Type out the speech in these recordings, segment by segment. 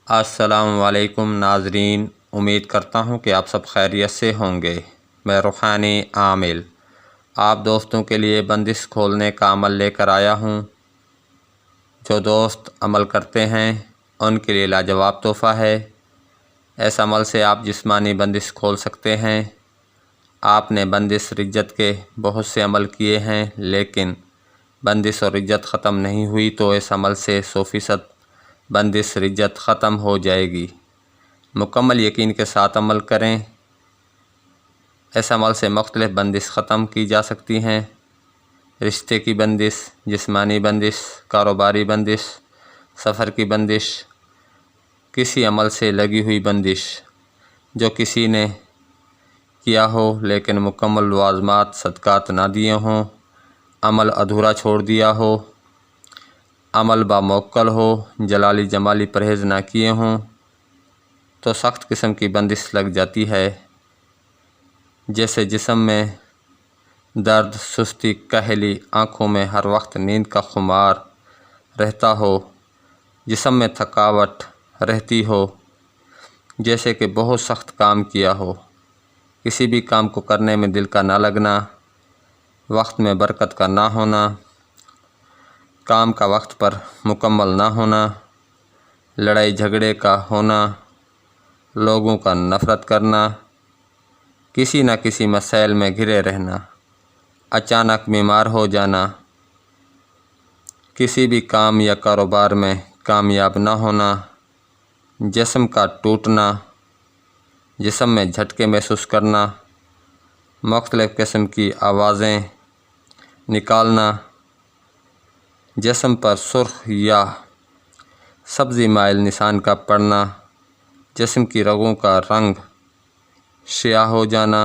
السلام علیکم ناظرین، امید کرتا ہوں کہ آپ سب خیریت سے ہوں گے۔ میں روحانی عامل آپ دوستوں کے لیے بندش کھولنے کا عمل لے کر آیا ہوں۔ جو دوست عمل کرتے ہیں ان کے لیے لاجواب تحفہ ہے۔ اس عمل سے آپ جسمانی بندش کھول سکتے ہیں۔ آپ نے بندش رجت کے بہت سے عمل کیے ہیں، لیکن بندش اور رجت ختم نہیں ہوئی، تو اس عمل سے 100% بندش رجت ختم ہو جائے گی۔ مکمل یقین کے ساتھ عمل کریں۔ اس عمل سے مختلف بندش ختم کی جا سکتی ہیں: رشتے کی بندش، جسمانی بندش، کاروباری بندش، سفر کی بندش، کسی عمل سے لگی ہوئی بندش جو کسی نے کیا ہو لیکن مکمل لوازمات صدقات نہ دیے ہوں، عمل ادھورا چھوڑ دیا ہو، عمل باموکل ہو، جلالی جمالی پرہیز نہ کیے ہوں، تو سخت قسم کی بندش لگ جاتی ہے، جیسے جسم میں درد، سستی، کاہلی، آنکھوں میں ہر وقت نیند کا خمار رہتا ہو، جسم میں تھکاوٹ رہتی ہو، جیسے کہ بہت سخت کام کیا ہو، کسی بھی کام کو کرنے میں دل کا نہ لگنا، وقت میں برکت کا نہ ہونا، کام کا وقت پر مکمل نہ ہونا، لڑائی جھگڑے کا ہونا، لوگوں کا نفرت کرنا، کسی نہ کسی مسائل میں گھرے رہنا، اچانک بیمار ہو جانا، کسی بھی کام یا کاروبار میں کامیاب نہ ہونا، جسم کا ٹوٹنا، جسم میں جھٹکے محسوس کرنا، مختلف قسم کی آوازیں نکالنا، جسم پر سرخ یا سبزی مائل نشان کا پڑنا، جسم کی رگوں کا رنگ سیاہ ہو جانا،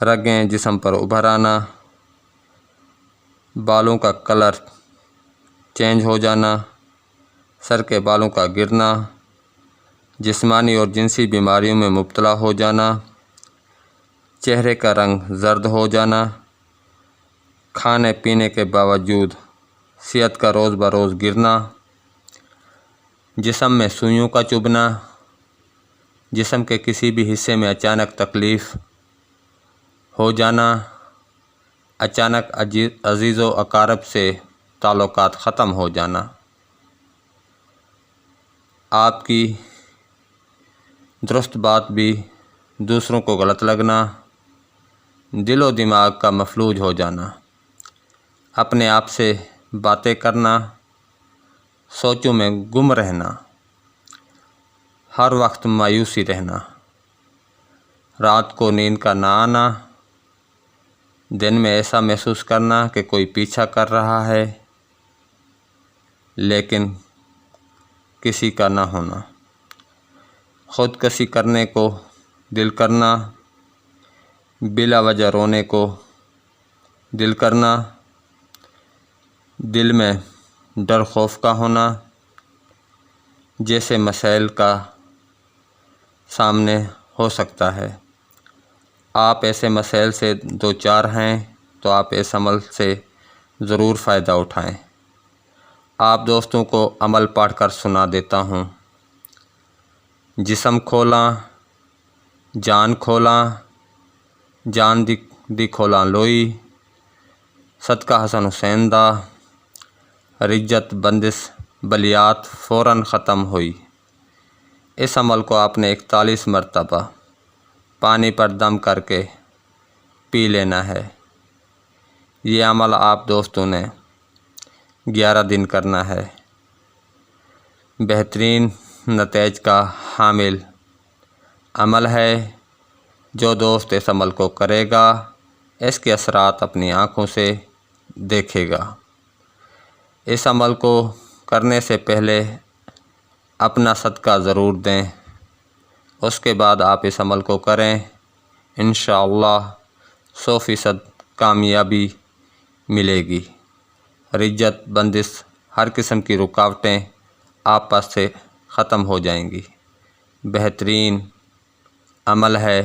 رگیں جسم پر ابھر آنا، بالوں کا کلر چینج ہو جانا، سر کے بالوں کا گرنا، جسمانی اور جنسی بیماریوں میں مبتلا ہو جانا، چہرے کا رنگ زرد ہو جانا، کھانے پینے کے باوجود صحت کا روز بروز گرنا، جسم میں سوئیوں کا چبھنا، جسم کے کسی بھی حصے میں اچانک تکلیف ہو جانا، اچانک عزیز و اقارب سے تعلقات ختم ہو جانا، آپ کی درست بات بھی دوسروں کو غلط لگنا، دل و دماغ کا مفلوج ہو جانا، اپنے آپ سے باتیں کرنا، سوچوں میں گم رہنا، ہر وقت مایوسی رہنا، رات کو نیند کا نہ آنا، دن میں ایسا محسوس کرنا کہ کوئی پیچھا کر رہا ہے لیکن کسی کا نہ ہونا، خودکشی کرنے کو دل کرنا، بلا وجہ رونے کو دل کرنا، دل میں ڈر خوف کا ہونا، جیسے مسائل کا سامنے ہو سکتا ہے۔ آپ ایسے مسائل سے دوچار ہیں تو آپ اس عمل سے ضرور فائدہ اٹھائیں۔ آپ دوستوں کو عمل پڑھ کر سنا دیتا ہوں۔ جسم کھولاں، جان کھولاں، جان دی کھولاں لوئی، صدقہ حسن حسین دا، رجت بندش بلیات فوراً ختم ہوئی۔ اس عمل کو آپ نے 41 مرتبہ پانی پر دم کر کے پی لینا ہے۔ یہ عمل آپ دوستوں نے 11 دن کرنا ہے۔ بہترین نتائج کا حامل عمل ہے۔ جو دوست اس عمل کو کرے گا اس کے اثرات اپنی آنکھوں سے دیکھے گا۔ اس عمل کو کرنے سے پہلے اپنا صدقہ ضرور دیں، اس کے بعد آپ اس عمل کو کریں، انشاءاللہ 100% کامیابی ملے گی۔ رجت بندش ہر قسم کی رکاوٹیں آپ پاس سے ختم ہو جائیں گی۔ بہترین عمل ہے۔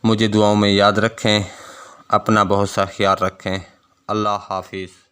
مجھے دعاؤں میں یاد رکھیں، اپنا بہت سا خیال رکھیں۔ اللہ حافظ۔